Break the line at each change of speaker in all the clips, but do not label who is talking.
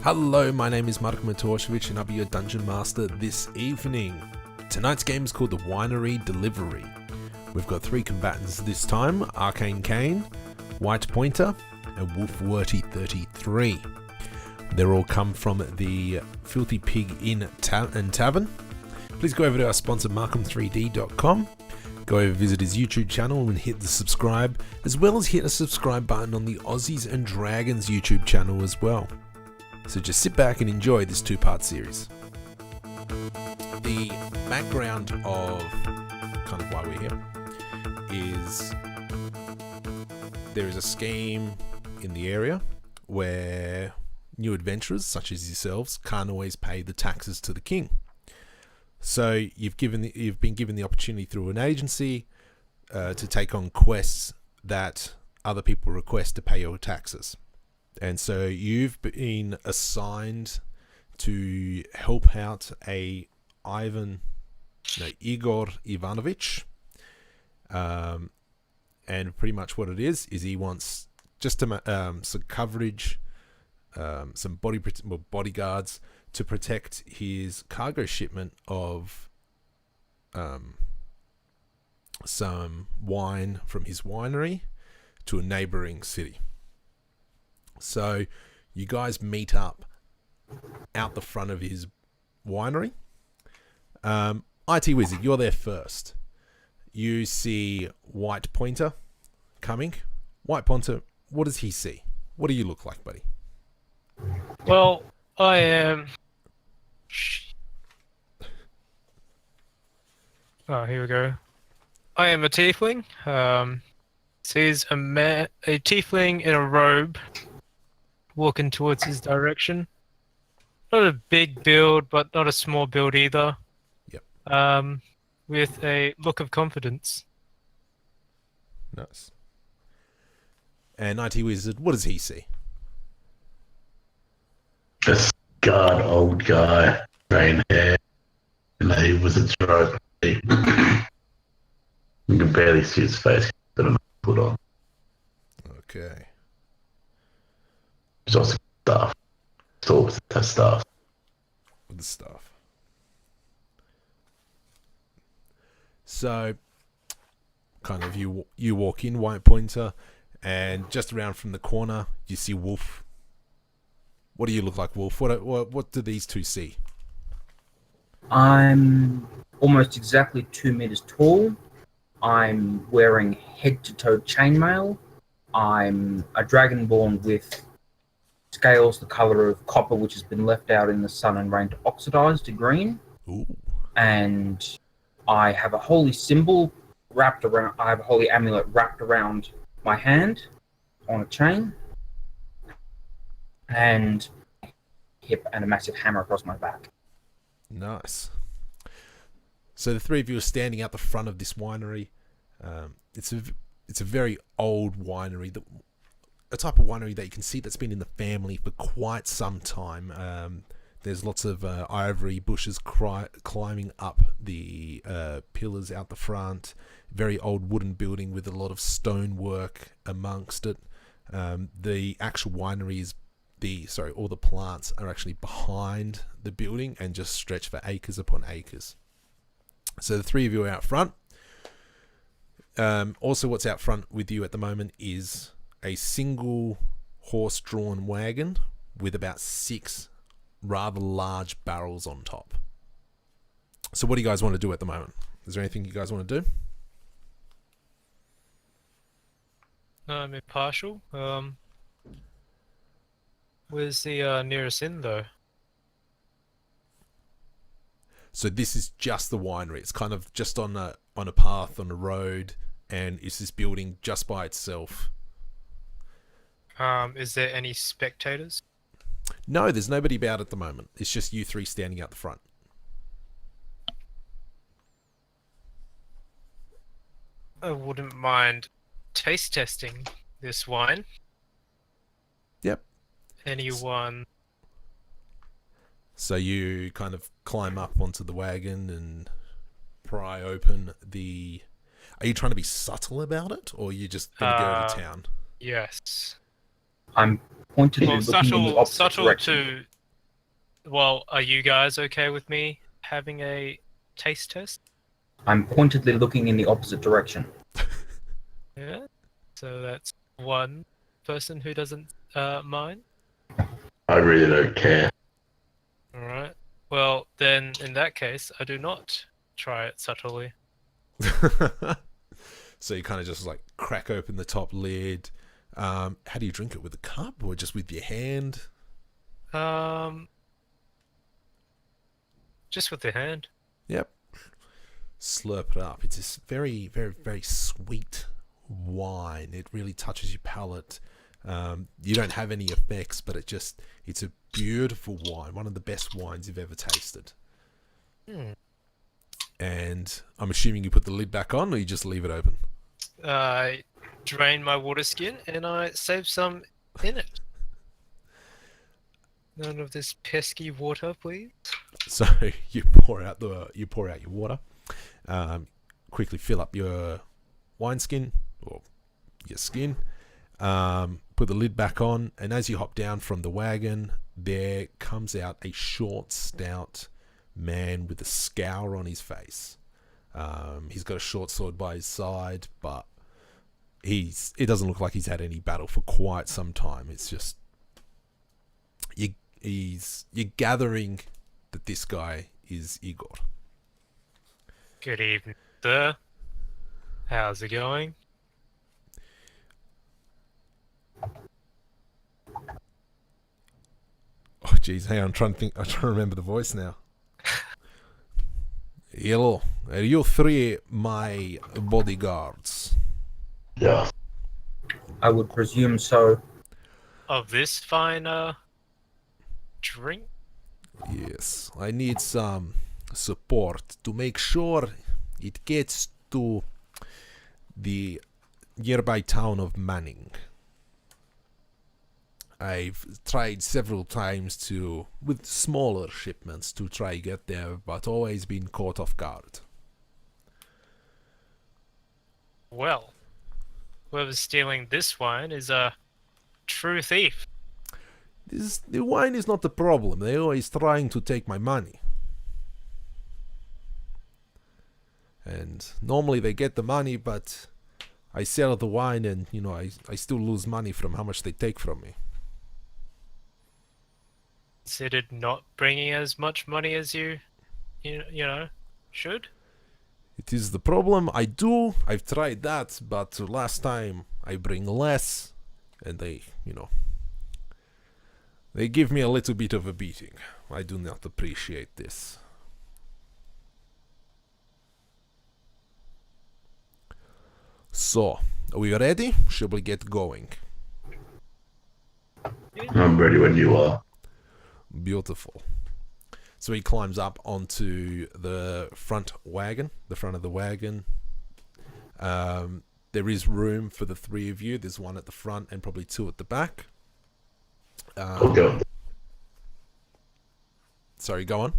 Hello, my name is Marko Matoshevich and I'll be your Dungeon Master this evening. Tonight's game is called the Winery Deliviery. We've got 3 combatants this time: Arcane Kane, Whitepointa, and Wolfworty 33. They're all come from the Filthy Pig Inn and Tavern. Please go over to our sponsor Markham3D.com. Go over, visit his YouTube channel and hit the subscribe, as well as hit a subscribe button on the Aussies and Dragons YouTube channel as well. So just sit back and enjoy this 2-part series. The background of kind of why we're here is there is a scheme in the area where new adventurers such as yourselves can't always pay the taxes to the king. So you've been given the opportunity through an agency to take on quests that other people request to pay your taxes. And so you've been assigned to help out Igor Ivanovich. And pretty much what it is he wants just some coverage, some bodyguards to protect his cargo shipment of some wine from his winery to a neighboring city. So you guys meet up out the front of his winery. IT Wizard, you're there first. You see Whitepointa coming. Whitepointa, what does he see? What do you look like, buddy?
Well, I am... Oh, here we go. I am a tiefling. Sees a tiefling in a robe walking towards his direction. Not a big build, but not a small build either.
Yep.
With a look of confidence.
Nice. And IT Wizard, what does he see?
A scarred old guy, grey hair, and a wizard's robe. You can barely see his face, but a put on.
Okay.
He's also staff. Swords has staff.
With the staff. So, kind of you walk in, Whitepointa, and just around from the corner you see Wolf. What do you look like, Wolf? What do these two see?
I'm almost exactly 2 meters tall. I'm wearing head-to-toe chainmail. I'm a dragonborn with scales the color of copper, which has been left out in the sun and rain to oxidize to green.
Ooh.
And I have a holy symbol wrapped around. I have a holy amulet wrapped around my hand on a chain, and hip, and a massive hammer across my back.
Nice. So the 3 of you are standing out the front of this winery. It's a very old winery, a type of winery that you can see that's been in the family for quite some time. There's lots of ivory bushes climbing up the pillars out the front. Very old wooden building with a lot of stonework amongst it. The actual winery is all the plants are actually behind the building and just stretch for acres upon acres. So the 3 of you are out front. Also, what's out front with you at the moment is a single horse-drawn wagon with about 6 rather large barrels on top. So what do you guys want to do at the moment? Is there anything you guys want to do?
I'm impartial. Where's the nearest inn, though?
So this is just the winery. It's kind of just on a path on a road, and it's this building just by itself.
Is there any spectators?
No, there's nobody about at the moment. It's just you 3 standing out the front.
I wouldn't mind taste testing this wine.
Yep.
Anyone
So you kind of climb up onto the wagon and pry open the... Are you trying to be subtle about it, or are you just going to go to town?
Yes.
I'm pointedly
Well,
looking in the opposite
subtle
direction.
Well, are you guys okay with me having a taste test?
I'm pointedly looking in the opposite direction.
Yeah. So that's one person who doesn't mind.
I really don't care.
All right. Well, then in that case, I do not try it subtly.
So you kind of just like crack open the top lid. How do you drink it? With a cup or just with your hand?
Just with the hand.
Yep. Slurp it up. It's this very, very, very sweet wine. It really touches your palate. You don't have any effects, but it's a beautiful wine. One of the best wines you've ever tasted. And I'm assuming you put the lid back on, or you just leave it open?
I drain my water skin and I save some in it. None of this pesky water, please.
So you pour out your water. Quickly fill up your wineskin or your skin. Put the lid back on, and as you hop down from the wagon, there comes out a short, stout man with a scour on his face. He's got a short sword by his side, but it doesn't look like he's had any battle for quite some time. It's just you're gathering that this guy is Igor.
Good evening, sir. How's it going?
Oh, geez, hang on, I'm trying to remember the voice now. Hello, are you three my bodyguards?
Yeah.
I would presume so.
Of this fine drink?
Yes, I need some support to make sure it gets to the nearby town of Manning. I've tried several times with smaller shipments to try get there, but always been caught off guard.
Well, whoever's stealing this wine is a true thief.
The wine is not the problem. They're always trying to take my money. And normally they get the money, but I sell the wine and, I still lose money from how much they take from me.
Considered not bringing as much money as you should?
It is the problem. I've tried that, but last time I bring less, and they give me a little bit of a beating. I do not appreciate this. So, are we ready? Shall we get going?
I'm ready when you are.
Beautiful. So he climbs up onto the front of the wagon. There is room for the three of you. There's one at the front and probably two at the back.
I'll go.
Sorry, go on.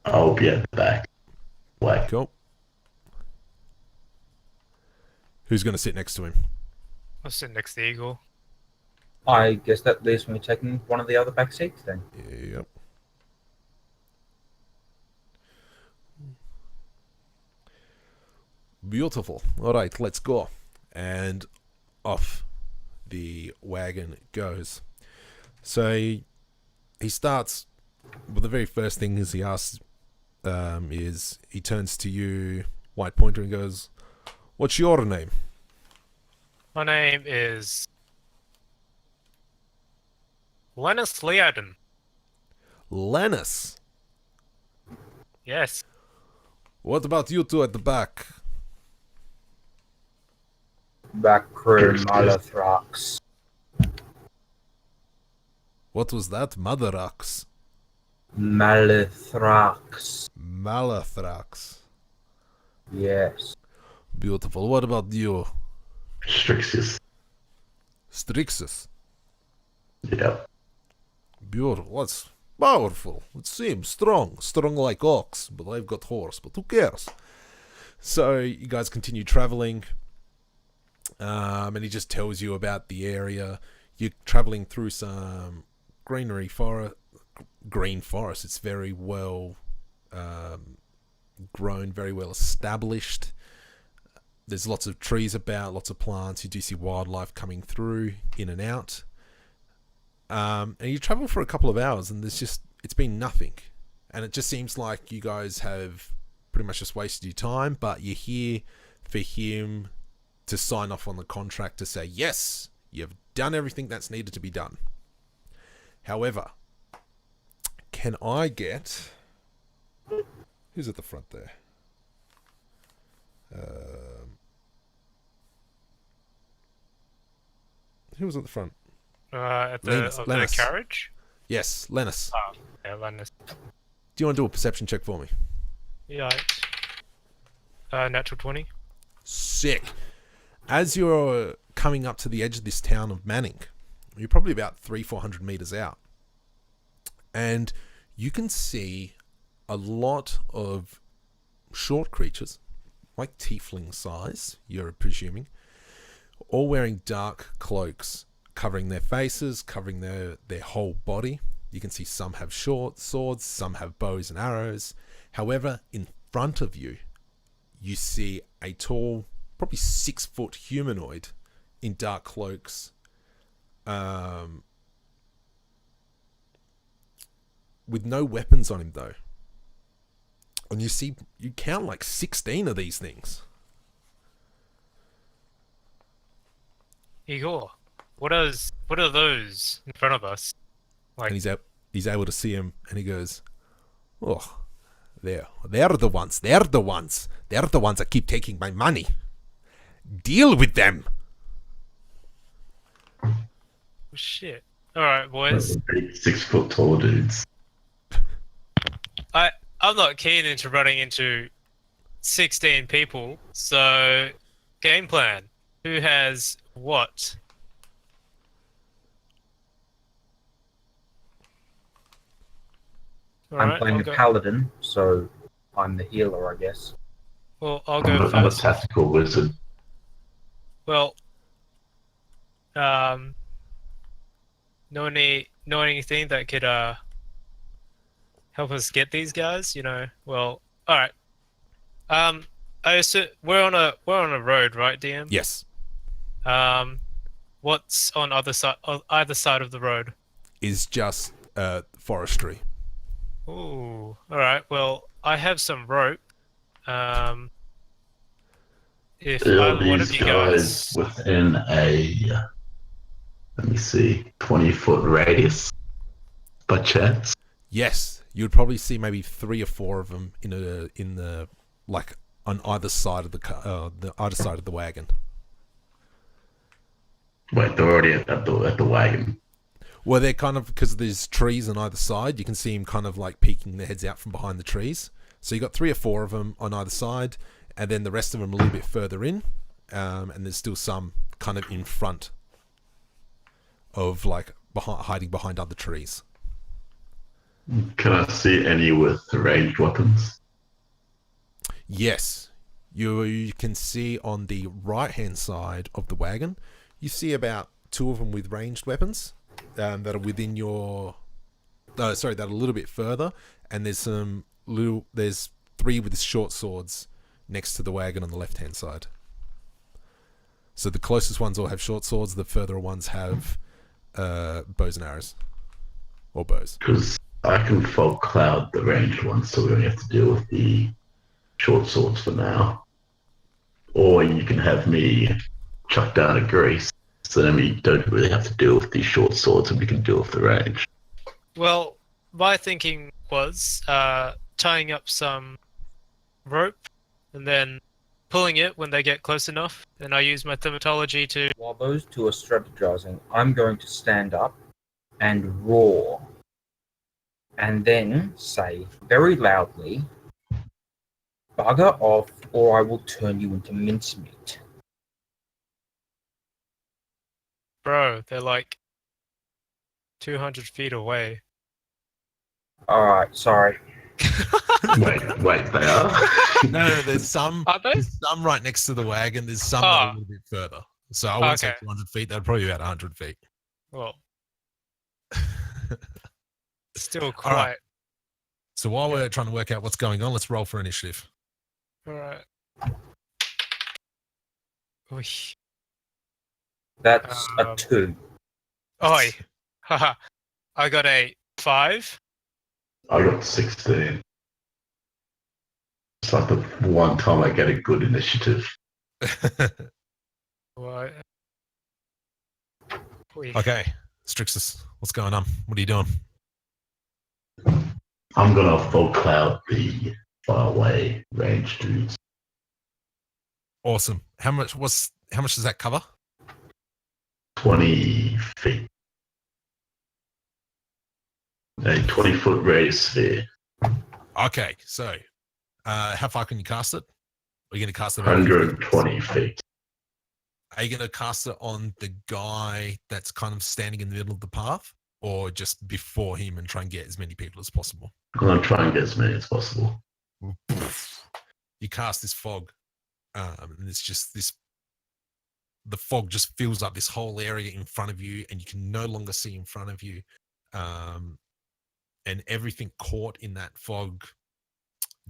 I'll be at the back. Wait.
Cool. Who's going to sit next to him?
I'll sit next to Eagle.
I guess that leaves me taking one of the other back seats then.
Yep. Beautiful. All right, let's go. And off the wagon goes. So he starts. Well, the very first thing is he asks, is he turns to you, Whitepointa, and goes, "What's your name?"
My name is Lennis Liaden.
Lennis.
Yes.
What about you two at the back?
Backroom Malathrax.
What was that? Motherux.
Malathrax.
Malathrax.
Yes.
Beautiful. What about you?
Strixus.
Strixus.
Yep.
Beautiful. Powerful. It seems strong. Strong like ox, but I've got horse. But who cares? So you guys continue traveling. And he just tells you about the area. You're traveling through some green forest. It's very well grown, very well established. There's lots of trees about, lots of plants. You do see wildlife coming through, in and out. And you travel for a couple of hours, and it's been nothing. And it just seems like you guys have pretty much just wasted your time, but you're here for him to sign off on the contract to say, yes, you've done everything that's needed to be done. However, can I get... Who's at the front there? Who was at the front?
At
Lennis.
the carriage?
Yes, Lennis.
Oh, yeah, Lennis.
Do you want to do a perception check for me?
Yeah. Natural 20.
Sick. As you're coming up to the edge of this town of Manning, you're probably about 300-400 meters out, and you can see a lot of short creatures, like tiefling size, you're presuming, all wearing dark cloaks, covering their faces, covering their whole body. You can see some have short swords, some have bows and arrows. However, in front of you, you see a tall, probably 6-foot humanoid in dark cloaks, with no weapons on him though. And you count like 16 of these things.
Igor, what are those in front of us? Like,
And he's able to see him, and he goes, "Oh, they're the ones that keep taking my money. Deal with them."
oh, shit. Alright, boys.
Big 6 foot tall dudes.
I'm not keen into running into 16 people, so game plan. Who has what?
I'm playing a paladin, so I'm the healer, I guess.
Well, I'll go
I'm a
first.
tactical wizard.
Well, know anything that could help us get these guys? Well, all right. I assume we're on a road, right, DM?
Yes,
What's on either side of the road?
is just forestry.
Ooh, all right. Well, I have some rope. If
Are
either one
these
of you
guys
guys,
within a, let me see, 20-foot radius by chance?
Yes, you'd probably see maybe 3 or 4 of them in the like on either side of either side of the wagon.
Wait, they're already at the wagon.
Well, they're kind of, because there's trees on either side, you can see them kind of like peeking their heads out from behind the trees. So you got 3 or 4 of them on either side, and then the rest of them a little bit further in, and there's still some kind of in front of like hiding behind other trees.
Can I see any with ranged weapons?
Yes, you can see on the right hand side of the wagon, you see about 2 of them with ranged weapons. That are within your, that are a little bit further, and there's 3 with short swords next to the wagon on the left hand side. So the closest ones all have short swords, the further ones have bows and arrows, or bows.
Because I can fog cloud the ranged ones, so we only have to deal with the short swords for now. Or you can have me chuck down a grease, so then we don't really have to deal with these short swords, and we can deal with the range.
well, my thinking was tying up some rope and then pulling it when they get close enough. And I use my thaumaturgy to.
While those two are strategizing, I'm going to stand up and roar. And then say very loudly, "Bugger off, or I will turn you into mincemeat."
Bro, they're like 200 feet away.
All right, sorry.
Wait, they are?
No, there's some.
Are they?
There's some right next to the wagon. There's some that are a
Oh,
little bit further. So I wouldn't say
okay.
200 feet. They're probably about 100 feet.
Well, still
All right.
quite.
So while
Yeah.
we're trying to work out what's going on, let's roll for initiative.
All right. Oish.
That's a
Um,
2.
Oi. Haha. I got a 5.
I got 16. It's like the one time I get a good initiative.
What? Oi.
Okay, Strixus, what's going on? What are you doing?
I'm gonna fog cloud the faraway range dudes.
Awesome. How much does that cover?
20 feet. A 20-foot radius sphere.
Okay, so how far can you cast it? Are you going to cast it about 50 feet?
120 feet.
Are you going to cast it on the guy that's kind of standing in the middle of the path, or just before him and try and get as many people as possible?
I'm gonna try and get as many as possible.
You cast this fog, and it's just this. The fog just fills up this whole area in front of you, and you can no longer see in front of you. And everything caught in that fog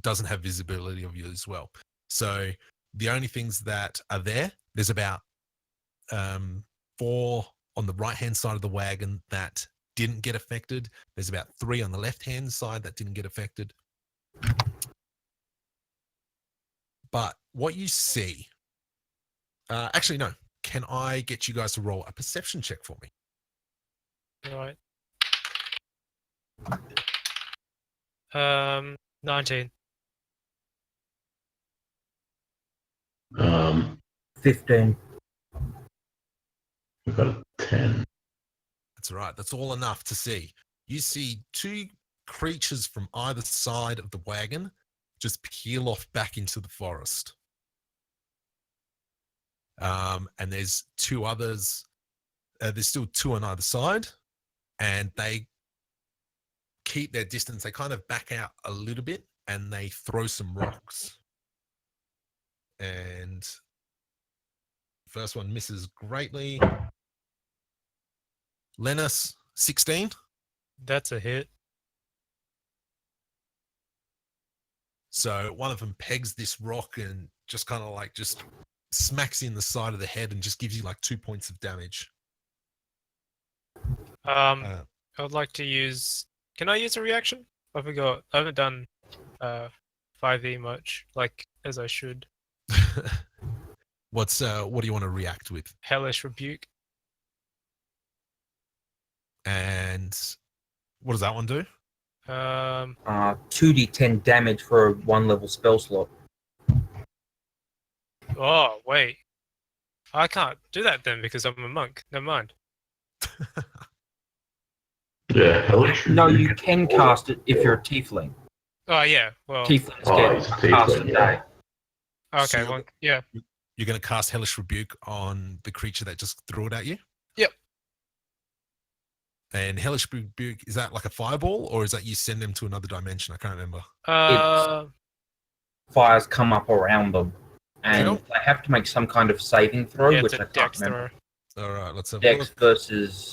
doesn't have visibility of you as well. So the only things that are there's about 4 on the right-hand side of the wagon that didn't get affected. There's about 3 on the left-hand side that didn't get affected. But what you see, actually, no. Can I get you guys to roll a perception check for me?
All right. 19.
15.
We've got a 10.
That's all right. That's all enough to see. You see 2 creatures from either side of the wagon just peel off back into the forest. And there's 2 others. There's still 2 on either side, and they keep their distance. They kind of back out a little bit, and they throw some rocks. And first one misses greatly. Lennis, 16.
That's a hit.
So one of them pegs this rock and just kind of like just smacks you in the side of the head and just gives you like 2 points of damage.
I would like to use. Can I use a reaction? I forgot. I haven't done 5e much, like as I should.
What do you want to react with?
Hellish Rebuke.
And what does that one do?
2d10 damage for a 1 level spell slot.
Oh wait, I can't do that then because I'm a monk. Never mind.
Yeah, hellish.
No, you can cast it if you're a tiefling.
Oh yeah. Well.
Tieflings
Oh,
get
he's a
cast
tiefling,
a
yeah.
day.
Okay.
So-
Well. Yeah.
You're going to cast Hellish Rebuke on the creature that just threw it at you?
Yep.
And Hellish Rebuke, is that like a fireball, or is that you send them to another dimension? I can't remember.
Fires come up around them, and
Cool.
they have to make some kind of saving throw,
Yeah,
which
it's
I
a
can't
dex
remember.
throw.
All right, let's have a
Dex
look.
versus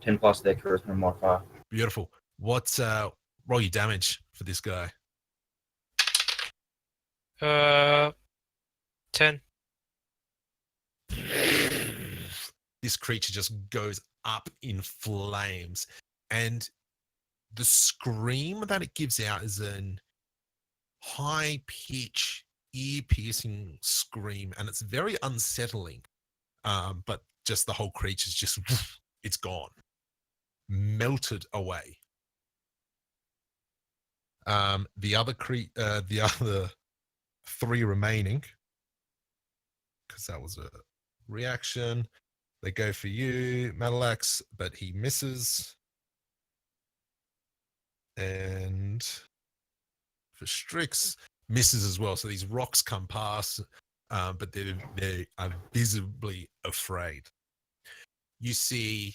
10 plus their charisma modifier.
Beautiful. What's roll your damage for this guy?
10.
This creature just goes up in flames, and the scream that it gives out is an high pitch, ear piercing scream, and it's very unsettling. But just the whole creature's just it's gone, melted away. The other the other 3 remaining, because that was a reaction. They go for you, Madalax, but he misses. And for Strix, misses as well. So these rocks come past, but they are visibly afraid. You see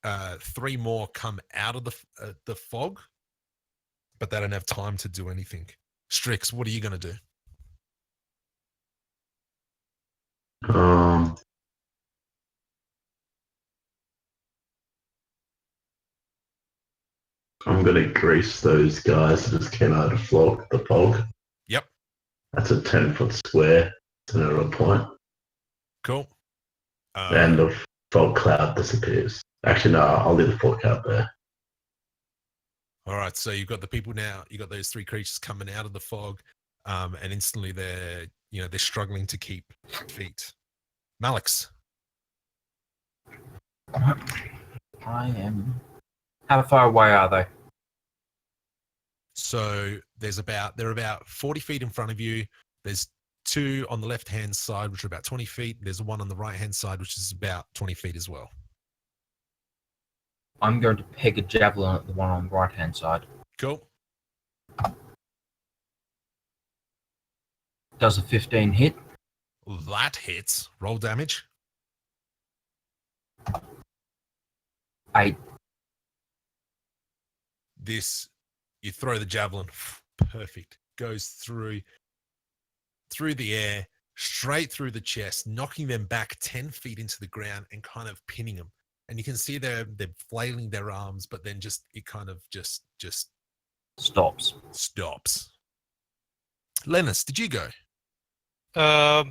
3 more come out of the fog but they don't have time to do anything. Strix, what are you going to do?
I'm gonna grease those guys that just came out of the fog.
Yep.
That's a 10-foot square. It's an arrow point.
Cool.
And the fog cloud disappears. Actually, no, I'll leave the fog cloud there.
All right, so you've got the people now. You got those three creatures coming out of the fog, and instantly they're struggling to keep feet. Malix.
I am. How far away are they?
So they're about 40 feet in front of you. There's two on the left-hand side, which are about 20 feet. There's one on the right-hand side, which is about 20 feet as well.
I'm going to peg a javelin at the one on the right-hand side.
Cool.
Does a 15 hit?
That hits. Roll damage.
8.
You throw the javelin. Perfect. Goes through the air, straight through the chest, knocking them back 10 feet into the ground and kind of pinning them. And you can see they're flailing their arms, but then it kind of just
Stops.
Lennis, did you go?
I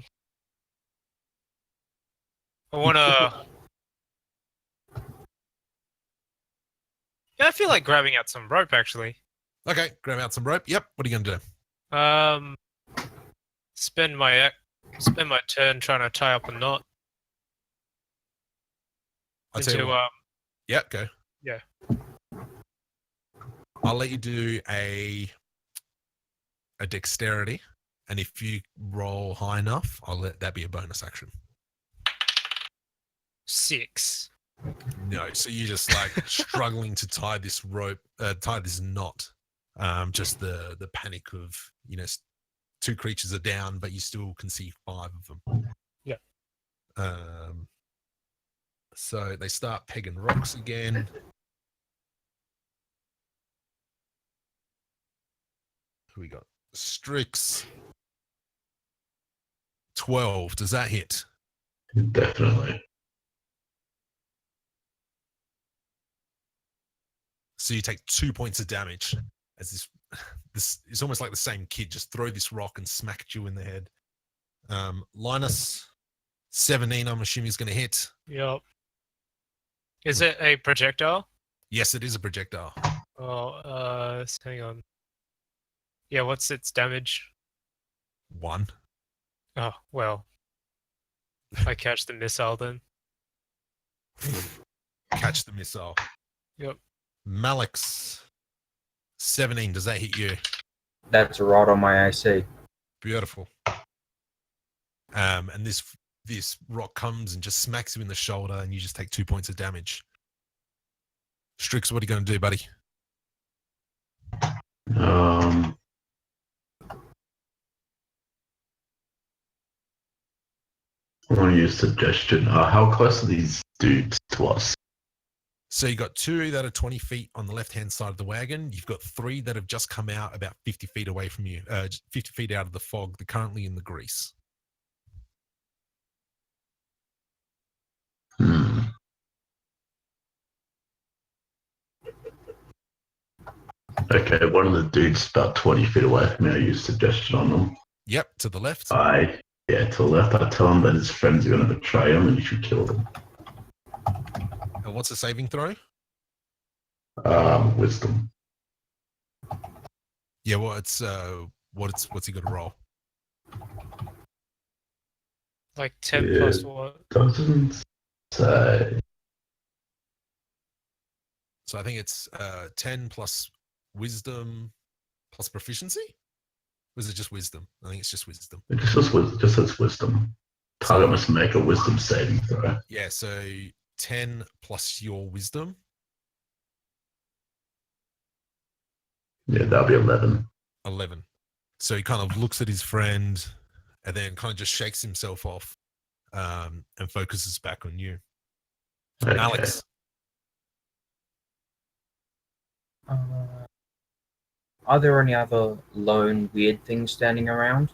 wanna. Yeah, I feel like grabbing out some rope actually.
Okay, grab out some rope. Yep. What are you gonna do?
Spend my turn trying to tie up a knot.
I'll tell you what. Yeah, go.
Yeah.
I'll let you do a dexterity, and if you roll high enough, I'll let that be a bonus action.
6.
No, so you're just like struggling to tie this knot. Just the panic of, two creatures are down, but you still can see 5 of them.
Yeah.
So they start pegging rocks again. Who we got? Strix. 12. Does that hit?
Definitely.
So you take 2 points of damage as this it's almost like the same kid just throw this rock and smack you in the head. Linus, 17, I'm assuming is going to hit.
Yep. Is it a projectile?
Yes, it is a projectile.
Oh, hang on. Yeah, what's its damage?
1.
Oh, well. I catch the missile then.
Catch the missile.
Yep.
Malix, 17, does that hit you?
That's right on my AC.
Beautiful. And this rock comes and just smacks you in the shoulder, and you just take 2 points of damage. Strix, what are you going to do, buddy?
I want to use suggestion. How close are these dudes to us?
So you got 2 that are 20 feet on the left-hand side of the wagon. You've got 3 that have just come out about 50 feet away from you, 50 feet out of the fog. They're currently in the grease.
Okay, one of the dudes about 20 feet away from me. I use suggestion on them.
Yep, to the left.
To the left. I tell him that his friends are going to betray him and he should kill them.
And what's the saving throw?
Wisdom.
Yeah, well, what's he got to roll?
Like 10 plus what?
Doesn't say.
So I think it's 10 plus wisdom plus proficiency? Or is it just wisdom? I think it's just wisdom.
It just says wisdom. Target must make a wisdom saving throw.
Yeah, so 10 plus your wisdom.
Yeah, that'll be 11.
11. So he kind of looks at his friend and then kind of just shakes himself off and focuses back on you.
Okay.
I'm Are there any other lone weird things standing around?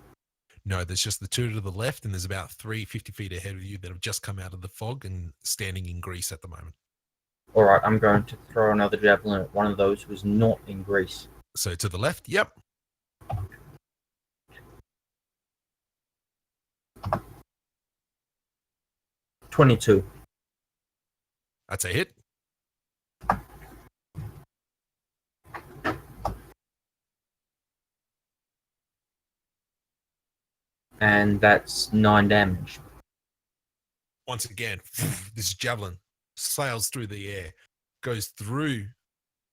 No, there's just the two to the left, and there's about 50 feet ahead of you that have just come out of the fog and standing in grease at the moment.
All right, I'm going to throw another javelin at one of those who is not in grease.
So to the left, yep.
22.
That's a hit.
And that's 9 damage.
Once again, this javelin sails through the air, goes through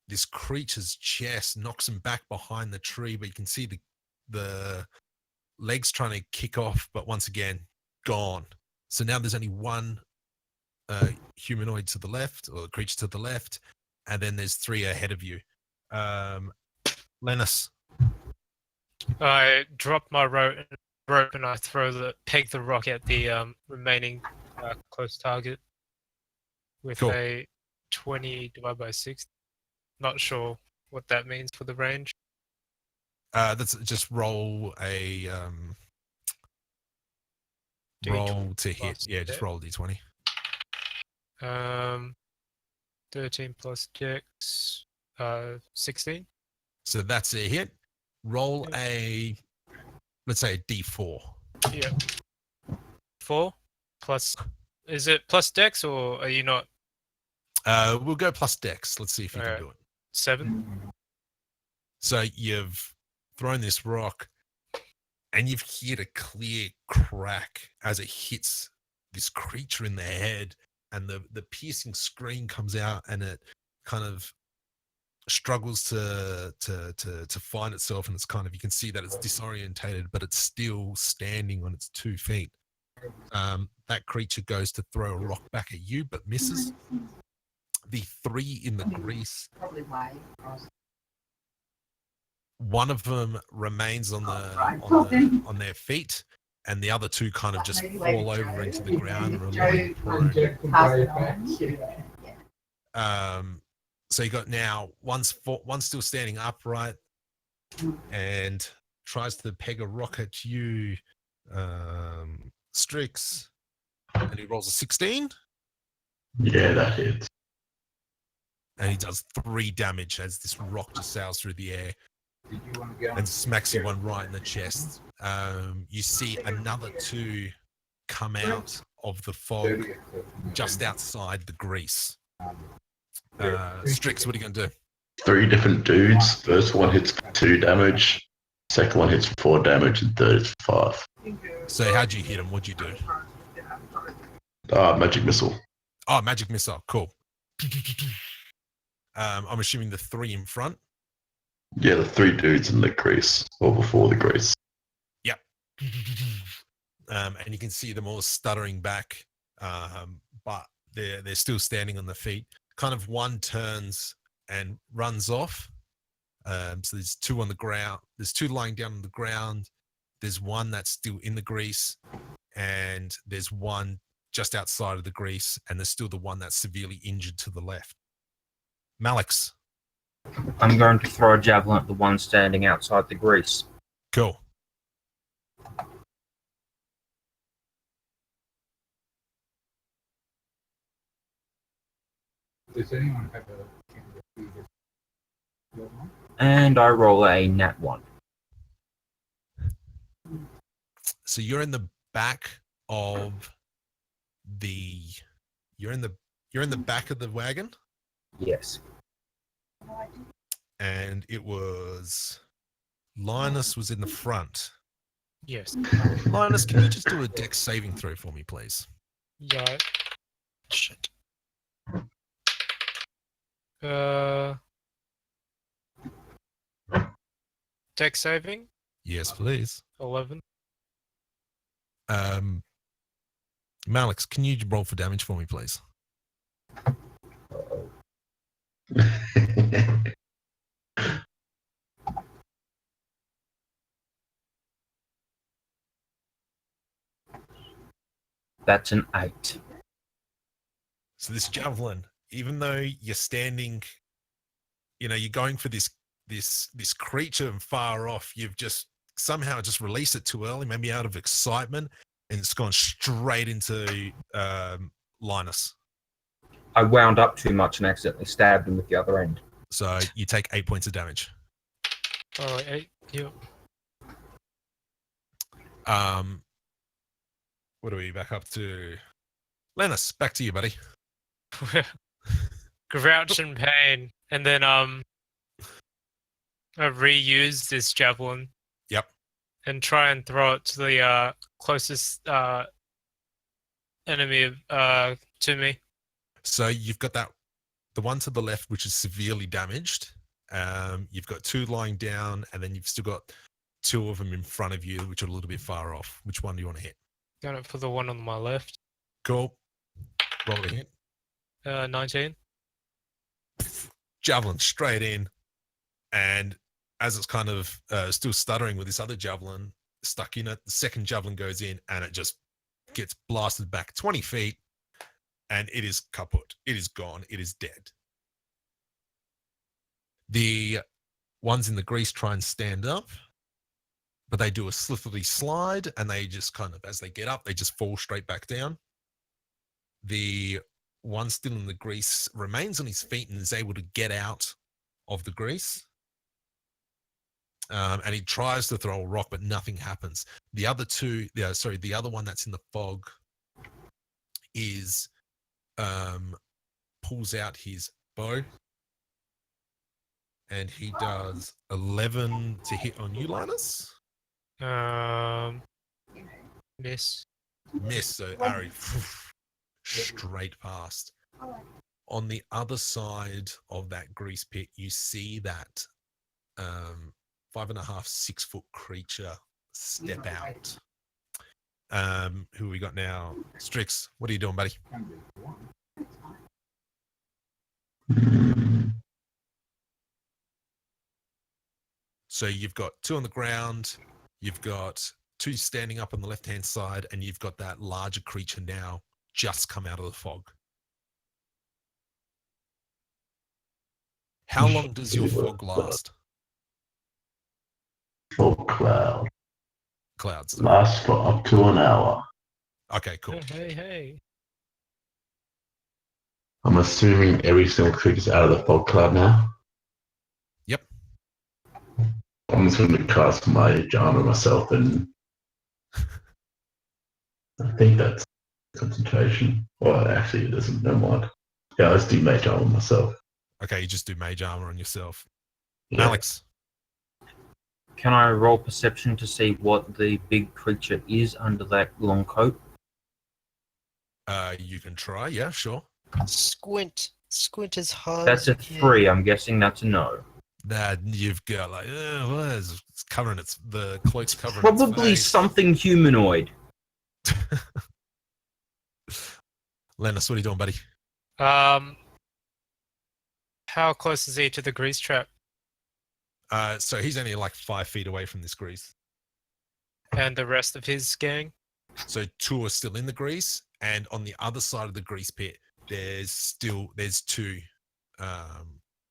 this creature's chest, knocks him back behind the tree, but you can see the legs trying to kick off, but once again, gone. So now there's only one humanoid to the left, or creature to the left, and then there's 3 ahead of you. Lennis.
I drop my rope and I peg the rock at the remaining close target with
Cool.
a 20 divided by 6. Not sure what that means for the range.
That's just roll a roll to hit.
plus
Yeah, just
dex.
roll a d20.
13 plus dex, 16.
So that's a hit. Roll a, let's say a d4.
Yeah. 4 plus. Is it plus dex or are you not?
We'll go plus dex. Let's see if you can
Alright.
do it.
7.
So you've thrown this rock and you've hit a clear crack as it hits this creature in the head, and the piercing scream comes out, and it kind of struggles to find itself, and it's kind of, you can see that it's disorientated, but it's still standing on its 2 feet. That creature goes to throw a rock back at you, but misses. The 3 in the grease, one of them remains on their feet, and the other 2 kind of just fall over into the ground and remain prone. So you got now one's still standing upright and tries to peg a rock at you, Strix, and he rolls a 16.
Yeah, that hits.
And he does 3 damage as this rock just sails through the air and smacks you one right in the chest. You see another 2 come out of the fog just outside the grease. Strix, what are you going to do?
3 different dudes. First one hits 2 damage. Second one hits 4 damage, and third is 5.
So how'd you hit him? What'd you do?
Magic missile.
Oh, magic missile. Cool. I'm assuming the 3 in front.
Yeah, the 3 dudes in the grease, or before the grease.
Yep. And you can see them all stuttering back, but they're still standing on their feet. Kind of one turns and runs off. So there's 2 on the ground. There's 2 lying down on the ground. There's one that's still in the grease, and there's one just outside of the grease, and there's still the one that's severely injured to the left. Malix.
I'm going to throw a javelin at the one standing outside the grease.
Cool.
Does anyone have a...
And I roll a nat 1.
So you're in the back of the you're in the back of the wagon,
Yes.
and it was Linus was in the front.
Yes.
Linus, can you just do a dex saving throw for me, please?
Yeah. Shit. Dex saving,
Yes, please.
11.
Malix, can you roll for damage for me, please?
That's an 8.
So this javelin, even though you're standing, you're going for this this creature far off, you've just somehow just released it too early, maybe out of excitement, and it's gone straight into Linus.
I wound up too much and accidentally stabbed him with the other end.
So you take 8 points of damage.
Oh, 8. Yep.
What are we back up to? Linus, back to you, buddy.
Grouch in pain, and then I reuse this javelin.
Yep.
And try and throw it to the closest enemy to me.
So you've got the one to the left, which is severely damaged. You've got 2 lying down, and then you've still got 2 of them in front of you, which are a little bit far off. Which one do you want to hit?
Going for the one on my left.
Cool. Roll a hit.
19.
Javelin straight in, and as it's kind of still stuttering with this other javelin stuck in it, the second javelin goes in, and it just gets blasted back 20 feet, and it is kaput. It is gone. It is dead. The ones in the grease try and stand up, but they do a slippery slide, and they just kind of, as they get up, they just fall straight back down. The one still in the grease remains on his feet and is able to get out of the grease. And he tries to throw a rock, but nothing happens. The other the other one that's in the fog is pulls out his bow, and he does 11 to hit on you, Linus.
Miss.
So Ari, straight past. On the other side of that grease pit, you see that 5.5, 6 foot creature step out. Who we got now? Strix, what are you doing, buddy? So you've got 2 on the ground, you've got 2 standing up on the left-hand side, and you've got that larger creature now just come out of the fog. How long does your fog last?
Fog cloud
Clouds.
lasts for up to an hour.
Okay, cool.
Hey.
I'm assuming every single creature's out of the fog cloud now.
Yep.
I'm just going to cast my armor myself, and I think that's concentration. Well, actually, it doesn't. Never mind. Yeah, let's do mage armor myself.
Okay, you just do mage armor on yourself.
Yeah.
Alex.
Can I roll perception to see what the big creature is under that long coat?
You can try. Yeah, sure.
Squint as hard.
That's a 3. I'm guessing that's a no.
That you've got like, it's covering the cloak's covering
Probably
its face.
something humanoid.
Lennis, what are you doing, buddy?
How close is he to the grease trap?
So he's only like 5 feet away from this grease.
And the rest of his gang?
So 2 are still in the grease, and on the other side of the grease pit, there's 2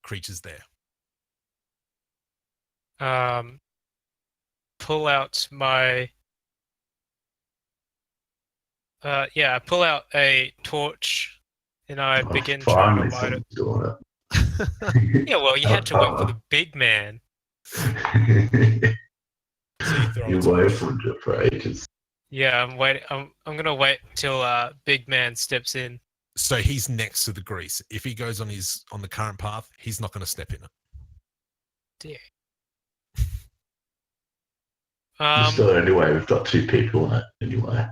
creatures there.
Pull out my I pull out a torch and I begin trying to light it.
Doing it.
Yeah, well, you had to wait for the big man.
So you throw
You
it
wait for ages.
Yeah, I'm waiting. I'm gonna wait till big man steps in.
So he's next to the grease. If he goes on the current path, he's not going to step in it.
Dear.
Still, anyway, we've got 2 people in it anyway.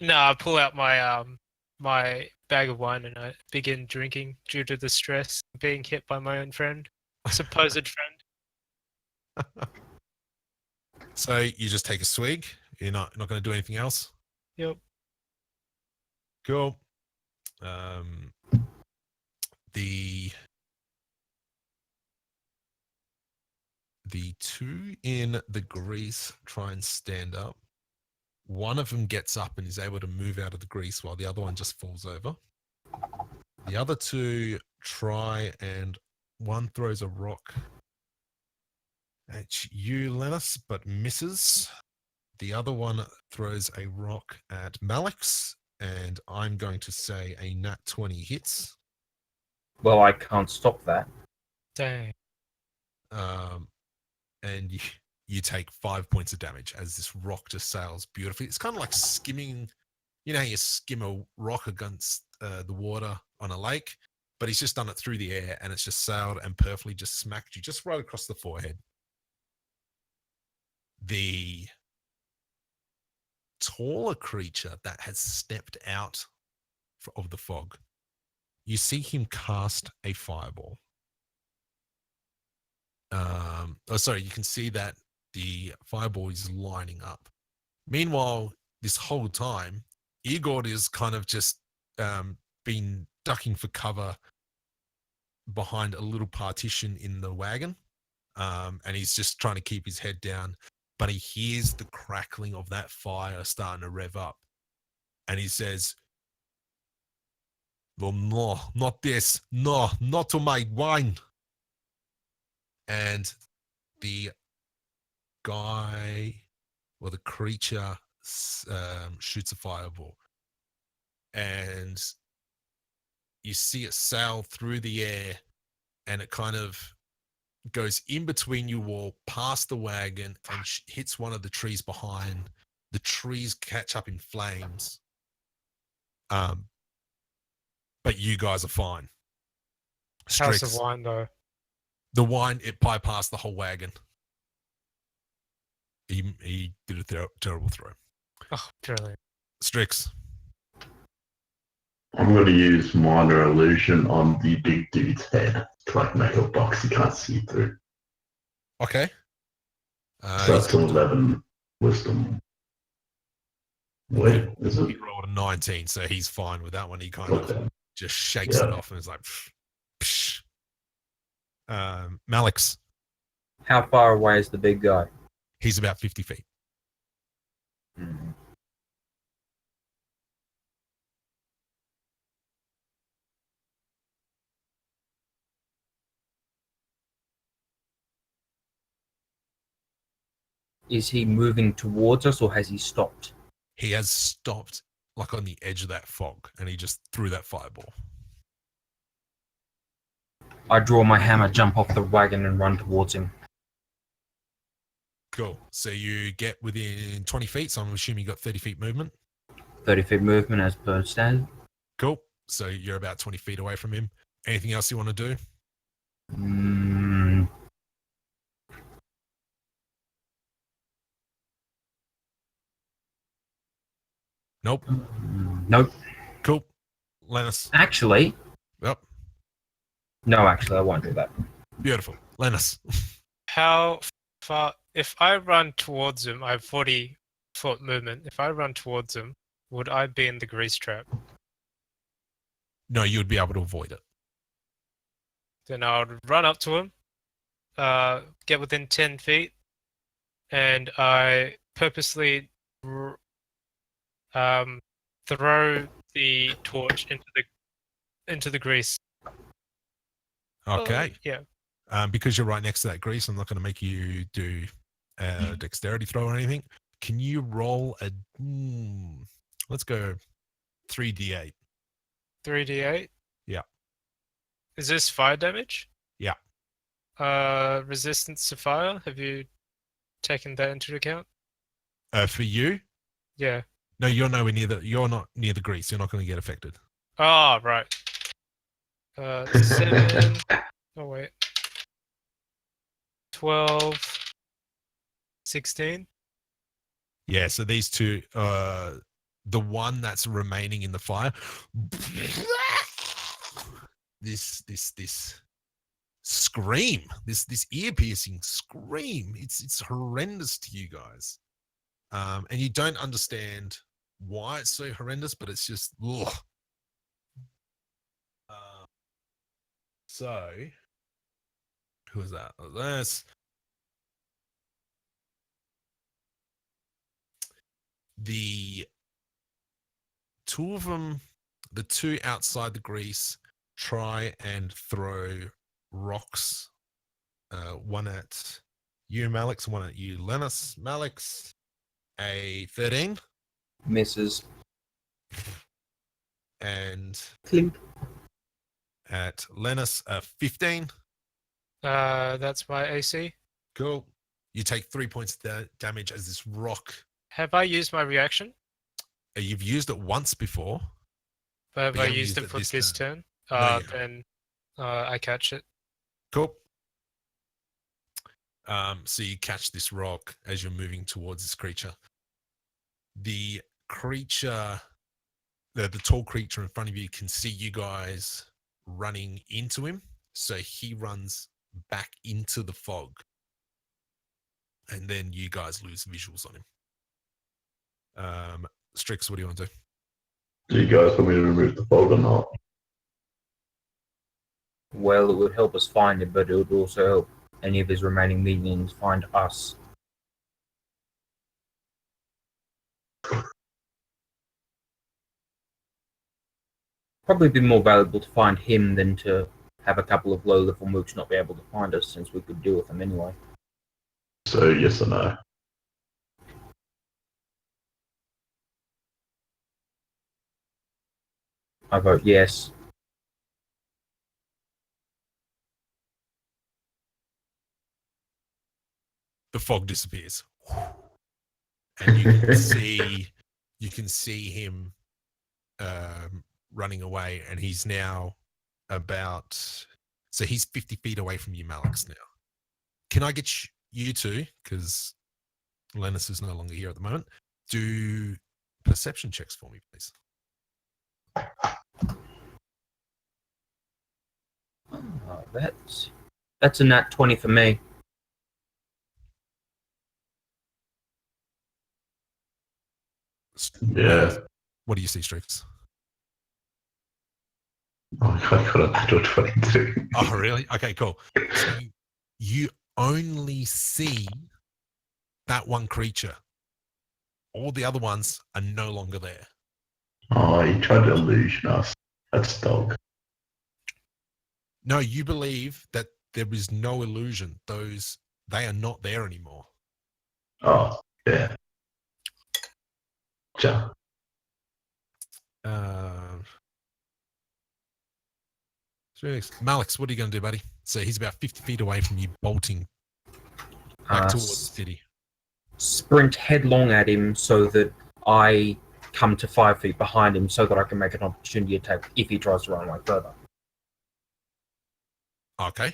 No, I pull out my my bag of wine and I begin drinking due to the stress of being hit by my own friend, supposed friend.
So you just take a swig. You're not going to do anything else.
Yep.
Cool. The 2 in the grease try and stand up. One of them gets up and is able to move out of the grease while the other one just falls over. The other two try, and one throws a rock at you, Lennis, but misses. The other one throws a rock at Malix, and I'm going to say a nat 20 hits.
Well, I can't stop that.
Dang.
And you take 5 points of damage as this rock just sails beautifully. It's kind of like skimming. You know how you skim a rock against the water on a lake, but he's just done it through the air, and it's just sailed and perfectly just smacked you just right across the forehead. The taller creature that has stepped out of the fog, you see him cast a fireball. You can see that the fireball is lining up. Meanwhile, this whole time, Igor is kind of just been ducking for cover behind a little partition in the wagon, and he's just trying to keep his head down. But he hears the crackling of that fire starting to rev up, and he says, "Well, no, not this. No, not to my wine." And the guy, or the creature, shoots a fireball, and you see it sail through the air, and it kind of goes in between you all, past the wagon, and hits one of the trees behind. The trees catch up in flames. But you guys are fine.
How's the
Strix,
wine though?
the wine, it bypassed the whole wagon. He did a terrible throw.
Oh, brilliant.
Strix.
I'm going to use minor illusion on the big dude's head to like make a box he can't see through.
Okay.
So that's an 11 wisdom. Wait, is it?
He rolled a 19, so he's fine with that one. He kind of
Okay.
just shakes it off and is like, psh. Malix,
How far away is the big guy?
he's about 50 feet.
Hmm. Is he moving towards us, or has he stopped?
He has stopped like on the edge of that fog, and he just threw that fireball.
I draw my hammer, jump off the wagon, and run towards him.
Cool. So you get within 20 feet, so I'm assuming you got 30 feet movement.
30 feet movement as per standard.
Cool. So you're about 20 feet away from him. Anything else you want to do?
Mm,
Nope.
nope.
Cool. Lennis.
Actually,
Yep.
no, I won't do that.
Beautiful. Lennis.
How far? If I run towards him, I have 40-foot movement. If I run towards him, would I be in the grease trap?
No, you would be able to avoid it.
Then I would run up to him, get within 10 feet, and I purposely throw the torch into the grease.
Okay.
Yeah.
Because you're right next to that grease, I'm not going to make you do a dexterity throw or anything. Can you roll a... let's go 3d8.
3d8?
Yeah.
Is this fire damage?
Yeah.
Resistance to fire? Have you taken that into account?
For you?
Yeah.
No, you're nowhere near you're not near the grease. You're not going to get affected.
Oh, right. 7. Oh, wait. 12. 16.
Yeah, so these two, the one that's remaining in the fire, this scream, this ear-piercing scream, it's horrendous to you guys. And you don't understand why it's so horrendous, but it's just, ugh. So, who is that? That's the two of them, the two outside the grease, try and throw rocks. One at you, Malix, one at you, Lennis. Malix, a 13.
Misses.
And
Clink.
at Lennis, a 15.
That's my AC.
Cool. You take 3 points of damage as this rock.
Have I used my reaction?
You've used it once before.
But have
But you
I
haven't
used
used
it
it
for
this
this turn?
No, you haven't.
Then I catch it.
Cool. So you catch this rock as you're moving towards this creature. The creature, the tall creature in front of you can see you guys running into him. So he runs back into the fog. And then you guys lose visuals on him. Strix, what do you want to do?
Do you guys want me to remove the fog or not?
Well, it would help us find him, but it would also help any of his remaining minions find us. Probably be more valuable to find him than to have a couple of low-level mooks not be able to find us, since we could deal with them anyway.
So yes or no?
I vote yes.
The fog disappears. And you can see him running away, and he's now so he's 50 feet away from you, Malix, now. Can I get you two, because Lennis is no longer here at the moment, do perception checks for me, please?
That's a nat 20 for me.
Yeah.
What do you see, Strix?
Oh, I got a natural 22.
Oh, really? Okay, cool. So you only see that one creature. All the other ones are no longer there.
Oh, he tried to illusion us. That's dog.
No, you believe that there is no illusion. They are not there anymore.
Oh, yeah. Ja.
Malix, what are you going to do, buddy? So he's about 50 feet away from you, bolting back towards the city.
Sprint headlong at him so that I come to 5 feet behind him so that I can make an opportunity attack if he tries to run away further.
Okay,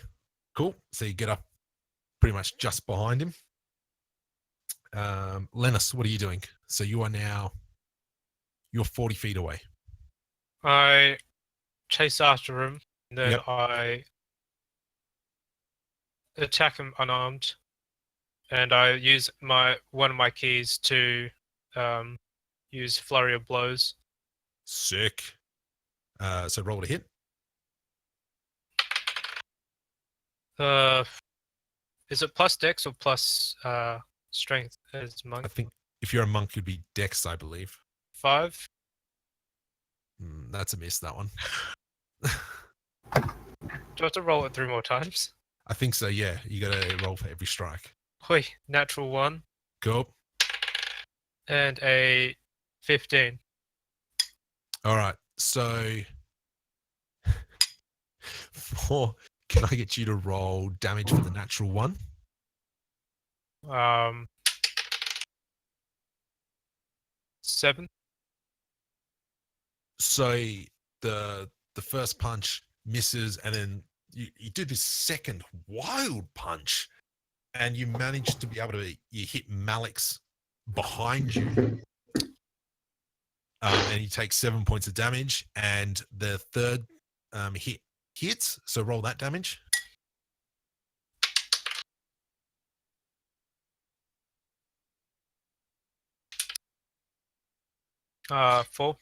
cool. So you get up pretty much just behind him. Lennis, what are you doing? So you're 40 feet away.
I chase after him, and then
Yep.
I attack him unarmed, and I use one of my keys to use flurry of blows.
Sick. So roll to hit.
Is it plus dex or plus strength as monk?
I think if you're a monk, you'd be dex, I believe.
5.
That's a miss, that one.
Do I have to roll it 3 more times?
I think so, yeah. You got to roll for every strike.
Hoi, natural 1
Cool.
and a 15.
All right. So can I get you to roll damage for the natural 1?
7.
So the first punch misses, and then you do this second wild punch, and you manage to be able to hit Malix behind you, and you take 7 points of damage. And the third hit hits, so roll that damage.
Uh, 4.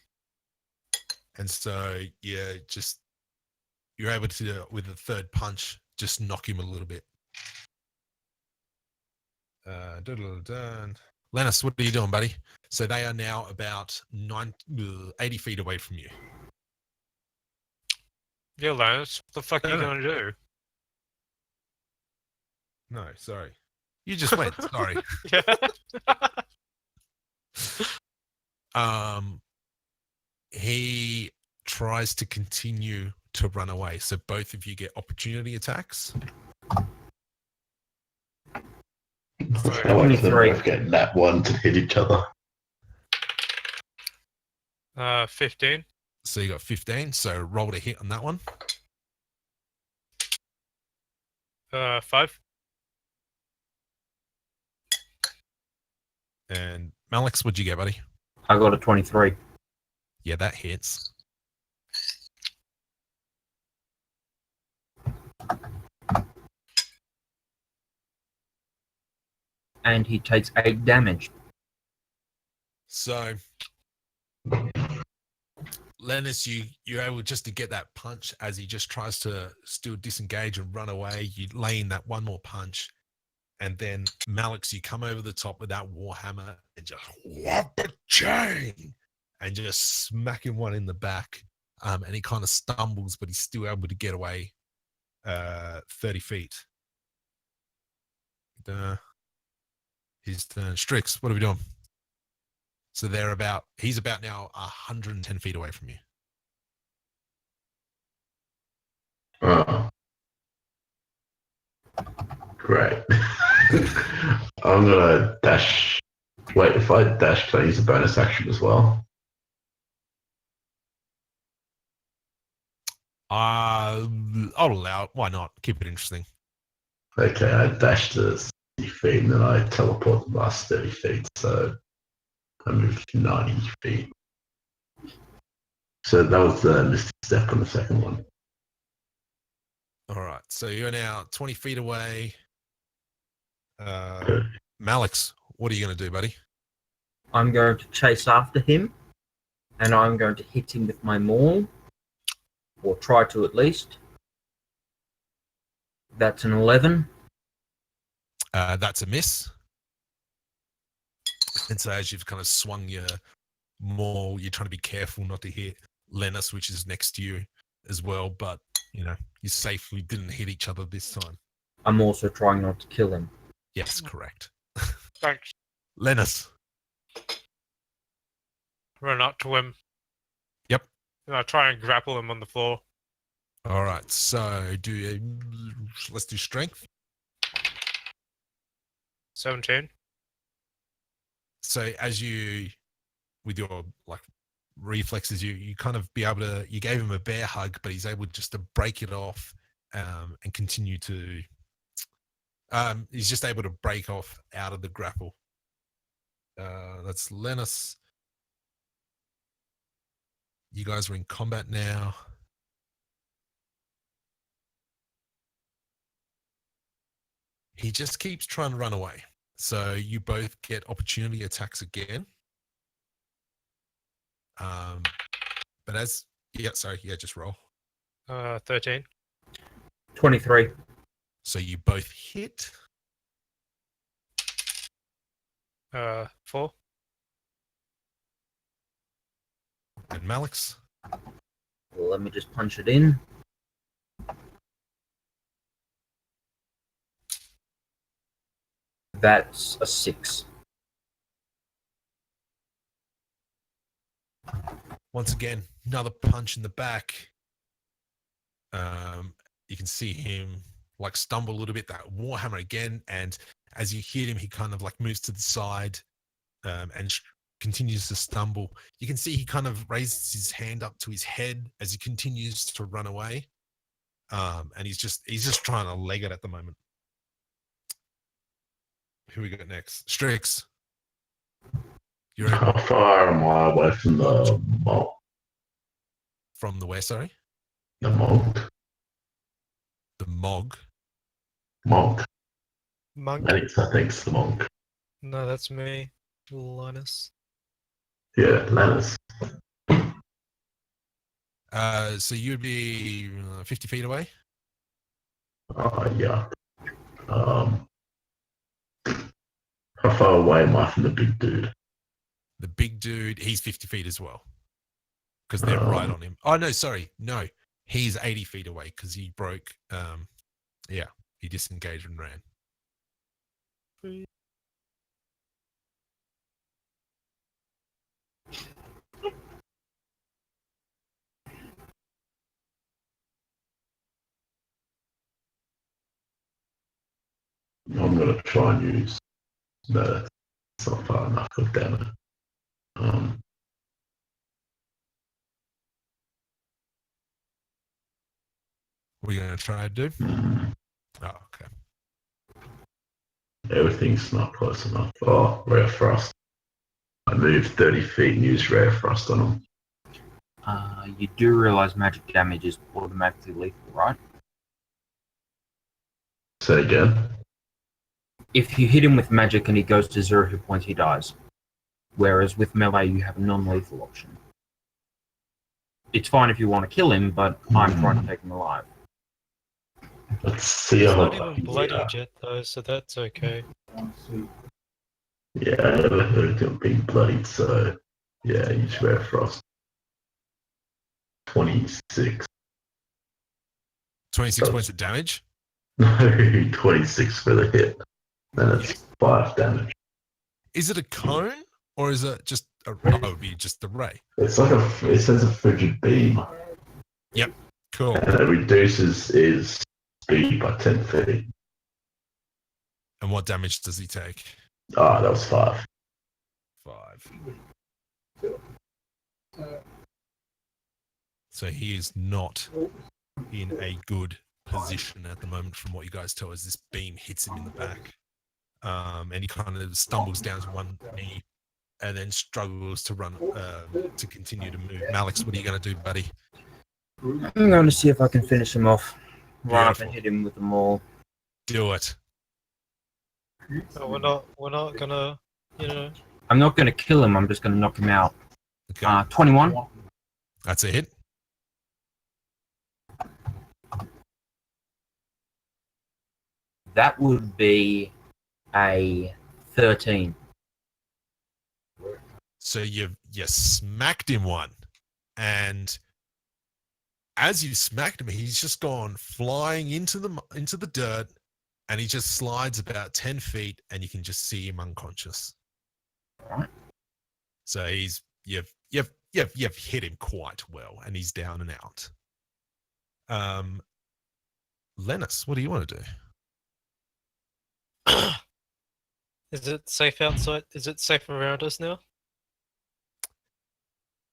And so you're able to, with the third punch, just knock him a little bit. Lennis, what are you doing, buddy? So they are now about 80 feet away from you.
Yeah, Lance. What the fuck are you
No.
gonna do?
No, sorry. You just went. Sorry.
Yeah.
He tries to continue to run away. So both of you get opportunity attacks.
So,
I want them
23.
both get that one to hit each other.
15.
So you got 15. So roll to hit on that one.
5.
And Malix, what'd you get, buddy?
I got a 23.
Yeah, that hits.
And he takes 8 damage.
So Lennis, you're able just to get that punch as he just tries to still disengage and run away. You lay in that one more punch. And then Malix, you come over the top with that warhammer and just whop a chain and just smack him one in the back. And he kind of stumbles, but he's still able to get away 30 feet. His turn. Strix, what are we doing? So he's about now 110 feet away from you.
Oh. Great. I'm gonna dash. Wait, if I dash, can I use a bonus action as well?
I'll allow it. Why not? Keep it interesting.
Okay, I dash to 60 feet and then I teleport the last 30 feet, so I moved 90 feet. So that was the Misty Step on the second one.
All right. So you're now 20 feet away.
Good.
Malix, what are you going to do, buddy?
I'm going to chase after him, and I'm going to hit him with my maul, or try to at least. That's an 11.
That's a miss. And so as you've kind of swung your maul, you're trying to be careful not to hit Lennis, which is next to you as well. But, you safely didn't hit each other this time.
I'm also trying not to kill him.
Yes, correct.
Thanks.
Lennis.
Run up to him.
Yep.
And I try and grapple him on the floor.
All right. So let's do strength.
17.
So as you, with your reflexes, you kind of be able to, you gave him a bear hug, but he's able just to break it off and continue to, he's just able to break off out of the grapple. That's Lennis. You guys are in combat now. He just keeps trying to run away. So you both get opportunity attacks again. But just roll.
13.
23.
So you both hit.
4.
And Malix.
Let me just punch it in. That's a 6.
Once again, another punch in the back. You can see him stumble a little bit, that warhammer again, and as you hit him, he kind of moves to the side and continues to stumble. You can see he kind of raises his hand up to his head as he continues to run away, and he's just trying to leg it at the moment. Who we got next? Strix. You're
How far am I away from the monk?
from the where? Sorry,
The monk?
the Mog.
Monk.
Monk.
I think it's the monk.
No, that's me. Linus.
Yeah, Lannis.
So you'd be 50 feet away.
Yeah. How far away am I from the big dude?
The big dude, he's 50 feet as well. Because they're right on him. Oh, no, sorry. No. He's 80 feet away because he broke. He disengaged and ran.
I'm going to try and use. No, it's not far enough. God damn it.
What are you going to try to do?
mm,
Oh, okay.
Everything's not close enough. Oh, Rare Frost. I moved 30 feet and used Rare Frost on him.
You do realize magic damage is automatically lethal, right?
Say again.
If you hit him with magic and he goes to 0 hit points, he dies. Whereas with melee, you have a non-lethal option. It's fine if you want to kill him, but I'm trying to take him alive.
Let's see
He's
how
not
lucky
even
we
bloodied
are.
yet, though, so that's okay.
Yeah, I never heard of him being bloodied, so yeah, use Rare Frost. 26.
26 points of damage.
No, 26 for the hit. Then it's 5 damage.
Is it a cone or is it just a? Oh, it would be just the ray.
It's like it says a frigid beam,
Yep. Cool.
and it reduces his speed by 10 feet.
And what damage does he take?
Ah, that was 5.
5. So he is not in a good position at the moment from what you guys tell us. This beam hits him in the back. And he kind of stumbles down to one knee and then struggles to run, to continue to move. Malix, what are you going to do, buddy?
I'm going to see if I can finish him off. Run up
Beautiful.
and hit him with the maul.
Do it.
No, we're not gonna,
I'm not going to kill him, I'm just going to knock him out.
Okay.
21.
That's a hit.
That would be a 13.
So you smacked him one, and as you smacked him, he's just gone flying into the dirt, and he just slides about 10 feet, and you can just see him unconscious.
Right.
So you've hit him quite well, and he's down and out. Lennis, what do you want to do?
Is it safe outside? Is it safe around us now?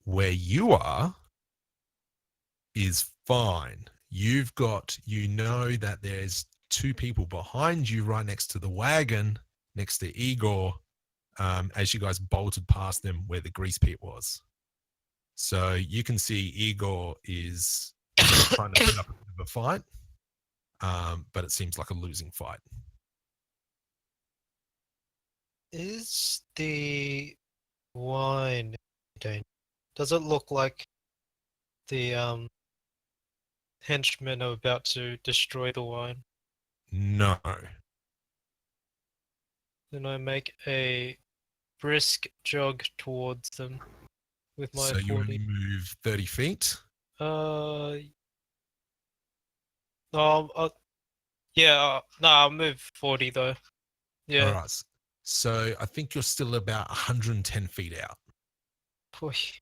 Where you are is fine. You know that there's 2 people behind you right next to the wagon, next to Igor, as you guys bolted past them where the grease pit was. So you can see Igor is trying to put up a bit of a fight, but it seems like a losing fight.
Is the wine dangerous? Does it look like the henchmen are about to destroy the wine?
No.
Then I make a brisk jog towards them with my
So you
40.
only move 30 feet?
I'll move 40 though. Yeah.
All right. So I think you're still about 110 feet out.
Push.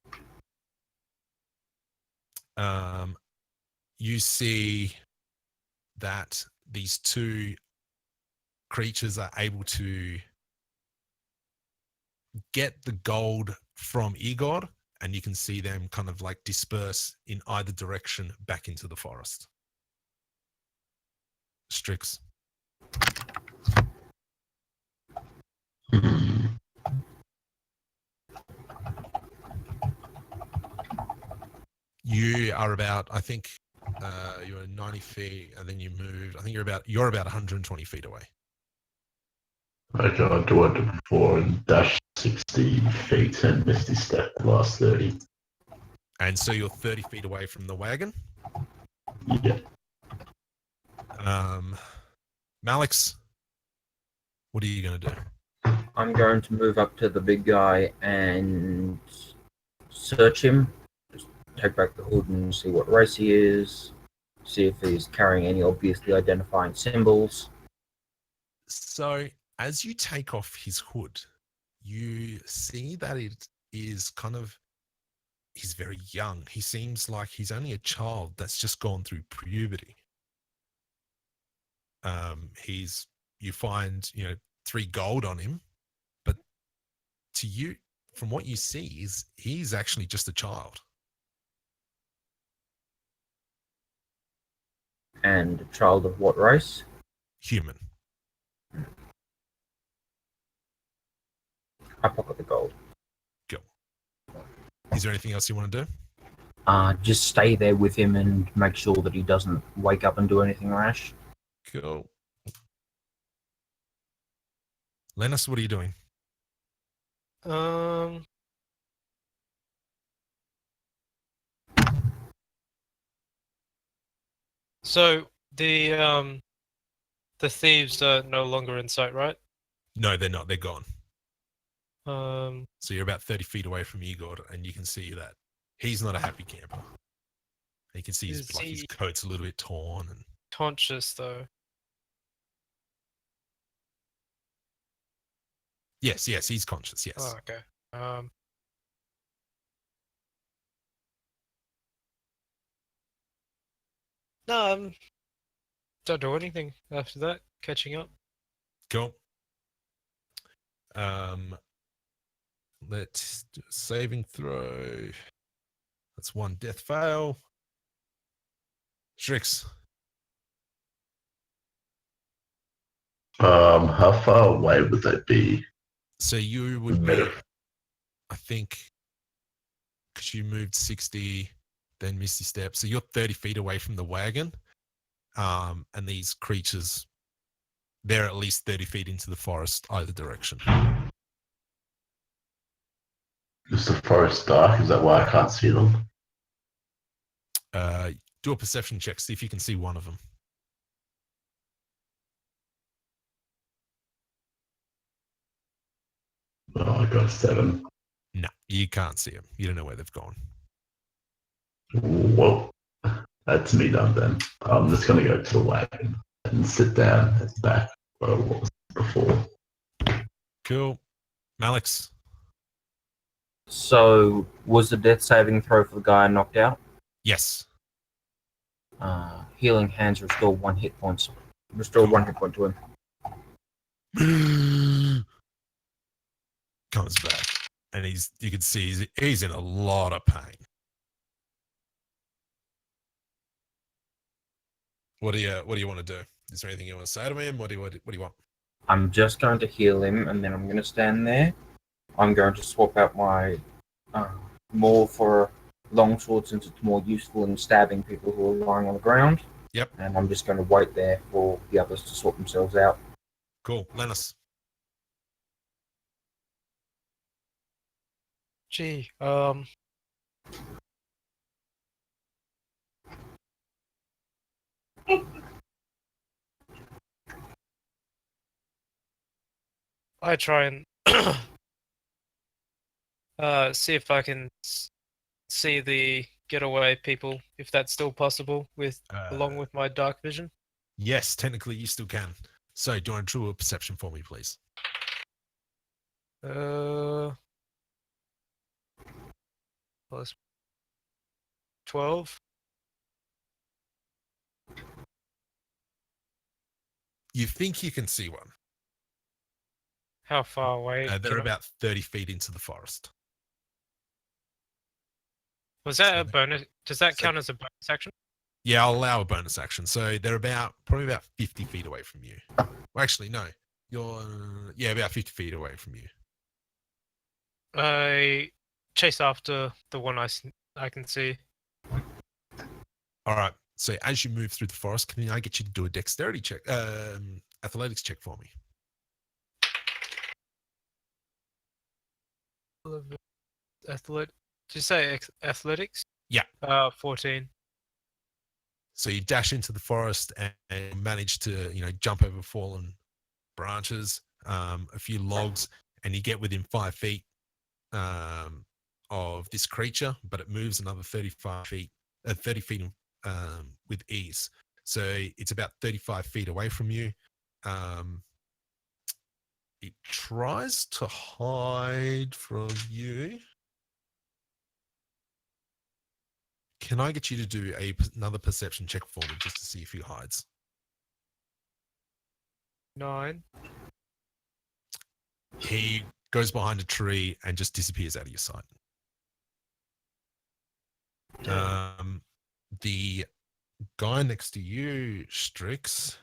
You see that these 2 creatures are able to get the gold from Igor, and you can see them kind of like disperse in either direction back into the forest. Strix. You are about, I think, you're 90 feet, and then you moved. I think you're about 120 feet away.
Okay, I'll do what I did before and dash 60 feet and Misty Step the last 30.
And so you're 30 feet away from the wagon.
Yeah.
Malix, what are you going to do?
I'm going to move up to the big guy and search him. Just take back the hood and see what race he is. See if he's carrying any obviously identifying symbols.
So as you take off his hood, you see that it is kind of, he's very young. He seems like he's only a child that's just gone through puberty. You find, 3 gold on him, but to you, from what you see, he's actually just a child.
And a child of what race?
Human.
I pocket the gold.
Go. Is there anything else you want to do?
Just stay there with him and make sure that he doesn't wake up and do anything rash.
Cool. Lennis, what are you doing?
So the thieves are no longer in sight, right?
No, they're not. They're gone.
Um,
So you're about 30 feet away from Igor, and you can see that he's not a happy camper. You can see
Is
his
he-
coat's a little bit torn. And
conscious though.
yes, he's conscious. Yes.
Oh, okay. No, don't do anything after that. Catching up.
Cool. Let's do a saving throw. That's 1 death fail. Strix.
How far away would that be?
So you would be, I think, because you moved 60, then Misty Step. So you're 30 feet away from the wagon. And these creatures, they're at least 30 feet into the forest, either direction.
Is the forest dark? Is that why I can't see them?
Do a perception check, see if you can see one of them.
Oh, I got a 7.
No, you can't see them. You don't know where they've gone.
Whoa. That's me done then. I'm just going to go to the wagon and sit down at the back where I was before.
Cool. Malix.
So, was the death saving throw for the guy knocked out?
Yes.
Healing hands restore 1 hit point. Restore 1 hit point to him.
Comes back, and you can see he's in a lot of pain. What do you want to do? Is there anything you want to say to him? What do you want?
I'm just going to heal him, and then I'm going to stand there. I'm going to swap out my maul for longsword since it's more useful in stabbing people who are lying on the ground.
Yep.
And I'm just going to wait there for the others to sort themselves out.
Cool. Lennis.
Gee, I try and see if I can see the getaway people, if that's still possible, along with my dark vision.
Yes, technically you still can. So, do you want to do a perception for me, please?
Plus 12.
You think you can see one.
How far away?
They're about 30 feet into the forest.
Was that a bonus? Does that count as a bonus action?
Yeah, I'll allow a bonus action. So they're probably about 50 feet away from you. Well, actually, no. You're about 50 feet away from you.
I chase after the one I can see.
All right. So as you move through the forest, can I get you to do a dexterity check, athletics check for me?
Did you say athletics?
Yeah.
14.
So you dash into the forest and manage to, jump over fallen branches, a few logs, and you get within 5 feet of this creature, but it moves another 35 feet, 30 feet with ease. So it's about 35 feet away from you. It tries to hide from you. Can I get you to do another perception check for me just to see if he hides?
9.
He goes behind a tree and just disappears out of your sight. The guy next to you, Strix,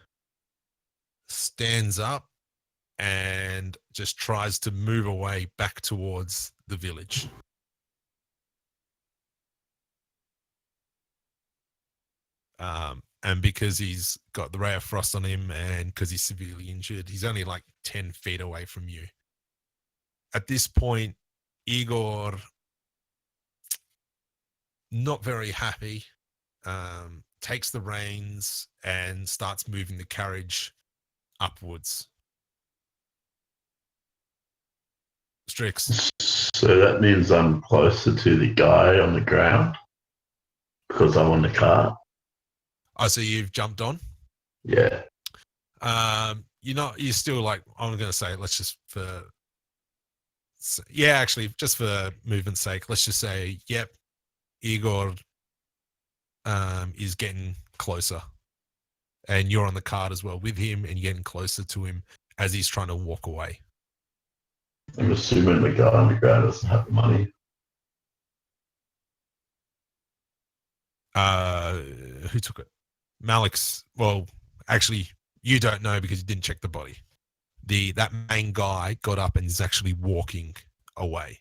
stands up and just tries to move away back towards the village. And because he's got the ray of frost on him and because he's severely injured, he's only like 10 feet away from you. At this point, Igor, not very happy, takes the reins and starts moving the carriage upwards. Strix.
So that means I'm closer to the guy on the ground because I'm on the cart.
Oh, so you've jumped on?
Yeah.
You're still like, I'm going to say, let's just just for movement's sake, let's just say, yep, Igor is getting closer. And you're on the cart as well with him and you're getting closer to him as he's trying to walk away.
I'm assuming the guy on the ground doesn't have the money.
Who took it? Malik's. Well, actually, you don't know because you didn't check the body. That main guy got up and is actually walking away.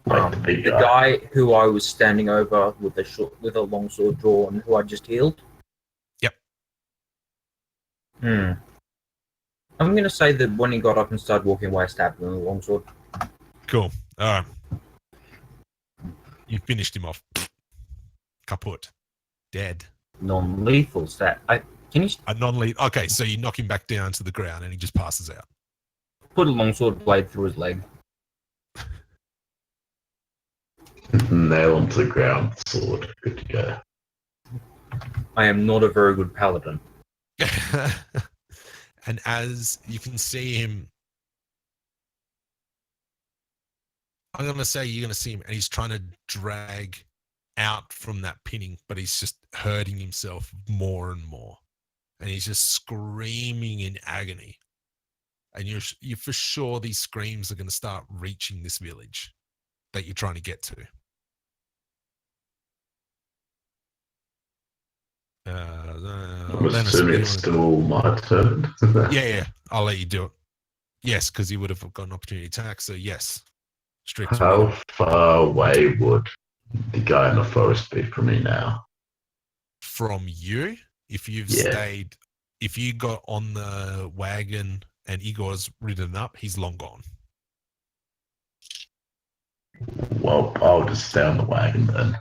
Like the big
The guy who I was standing over with a long sword drawn, who I just healed.
Yep.
I'm going to say that when he got up and started walking away, I stabbed him with a long sword.
Cool. All right. You finished him off. Kaput. Dead.
Non-lethal stat. Can you
A non-lethal. Okay, so you knock him back down to the ground and he just passes out.
put a long sword blade through his leg?
nail onto the ground, sword, good to go.
I am not a very good paladin.
And as you can see him, I'm going to say you're going to see him and he's trying to drag out from that pinning, but he's just hurting himself more and more. And he's just screaming in agony. And you're for sure these screams are going to start reaching this village that you're trying to get to.
I'm assuming it's still my turn.
Yeah, I'll let you do it. Yes, because you would have got an opportunity attack. So yes, strict.
How far away would the guy in the forest be from me now?
From you, if you've
Yeah.
stayed, if you got on the wagon and Igor's ridden up, he's long gone.
Well, I'll just stay on the wagon then.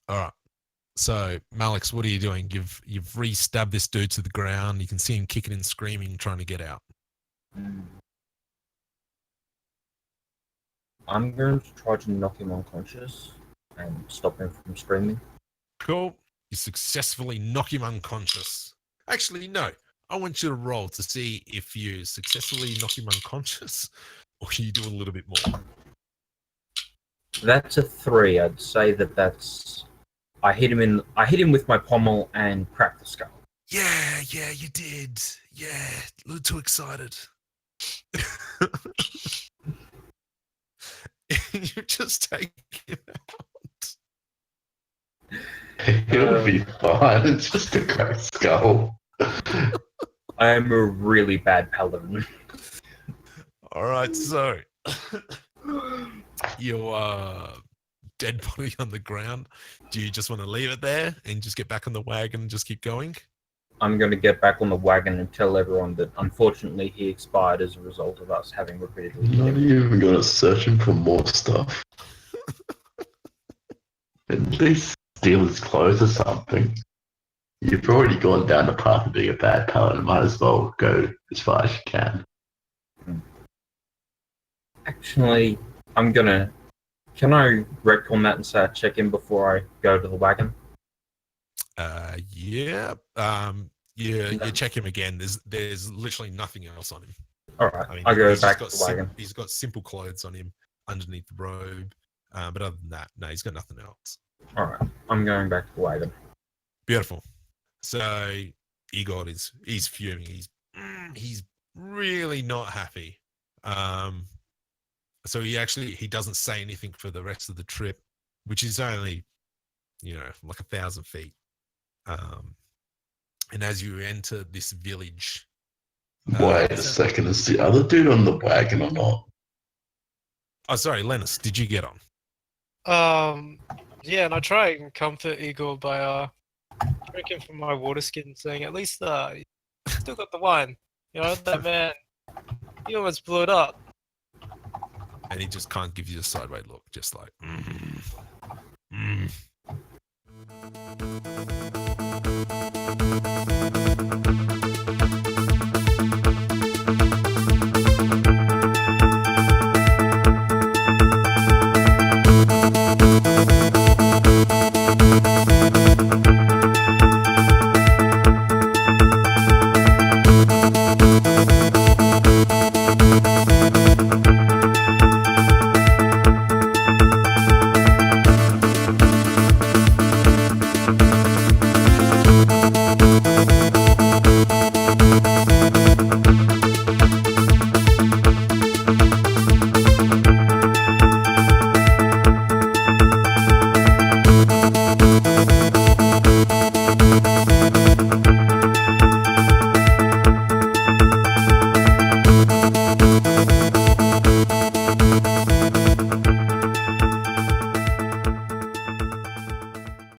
All right. So, Malix, what are you doing? You've re-stabbed this dude to the ground. You can see him kicking and screaming, trying to get out.
I'm going to try to knock him unconscious and stop him from screaming.
Cool. You successfully knock him unconscious. Actually, no. I want you to roll to see if you successfully knock him unconscious or you do a little bit more.
That's a 3. I'd say that's. I hit him with my pommel and cracked the skull.
Yeah, you did. Yeah, a little too excited. You just take him out.
He'll be fine. It's just a cracked skull.
I am a really bad paladin.
All right, so your dead body on the ground. Do you just want to leave it there and just get back on the wagon and just keep going?
I'm going to get back on the wagon and tell everyone that unfortunately he expired as a result of us having repeatedly hit
Not
him.
even going to search him for more stuff. At least steal his clothes or something. You've already gone down the path of being a bad paladin. Might as well go as far as you can.
Actually, I'm gonna. Can I retcon that and say I check in before I go to the wagon?
Yeah. You check him again. There's literally nothing else on him.
All right,
I mean,
I go
he's just
back
got
to the wagon.
he's got simple clothes on him underneath the robe, but other than that, no, he's got nothing else.
All right, I'm going back to the wagon.
Beautiful. So Igor he's fuming. He's really not happy. So he doesn't say anything for the rest of the trip, which is only like 1,000 feet. And as you enter this village,
Wait a second, is the other dude on the wagon or not?
oh sorry, Lennis, did you get on?
Yeah, and I try and comfort Igor by drinking from my water skin, saying at least you still got the wine. That man, he almost blew it up.
And he just can't give you a sideways look, just like